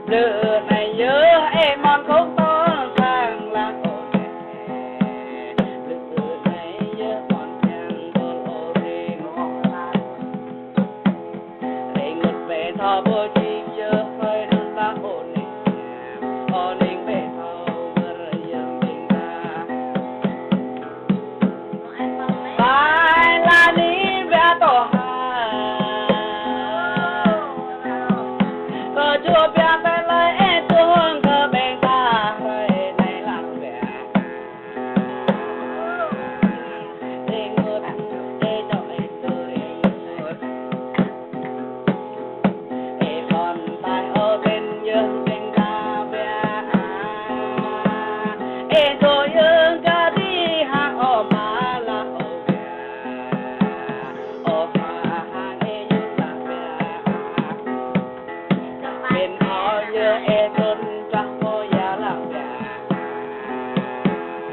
lừa này nhớ em mòn khúc to sang là ổn lừa này nhớ mòn chàng đồn ổn đi ngột về thọ bố chi nhớ hơi đơn ta ổn định về thọ bơ rừng tình ta bài là đi về tổ có chúa biết tay lời em tuông cơ bên ta rồi này là vẻ để ngược để cho em tôi để còn tay ở bên dương bên ta vẻ em tôi dương cả đi hàng ở mà là ở vẻ ở mà hàng em dương là vẻ bên họ nhớ em luôn chắc có giá làm vẻ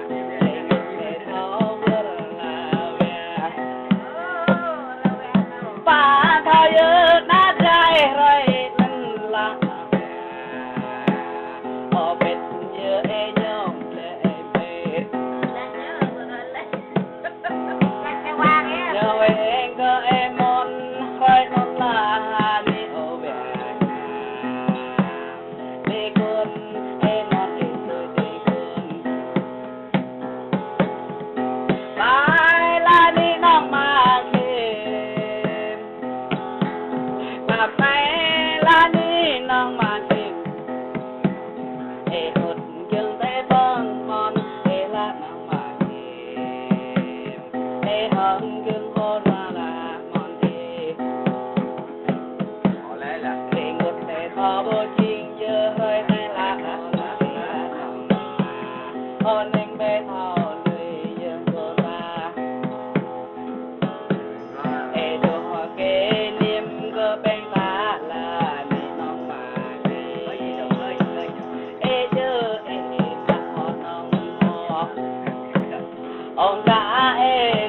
để nó vừa là vẻ và thao nhớ đã trai rồi nên là ở bên nhớ em nhung để em biết nhớ em có em môn khơi non là đi ở vẻ đi cuốn em non đi rồi đi cuốn bài là đi nong mà kìm mà phải là đi nong mà kìm ê hụt kiêng tay phong mòn ê là nong mà kìm ê hồng kiêng hôn là mòn kìm để ngột để thọ bố chinh nhớ hơi hay là hôn anh bé thọ lười dương cô ta ê đồ họ kê niềm cơ bên ta là đi nong mà đi ê chơ ê ta họ nong họ ông ta ê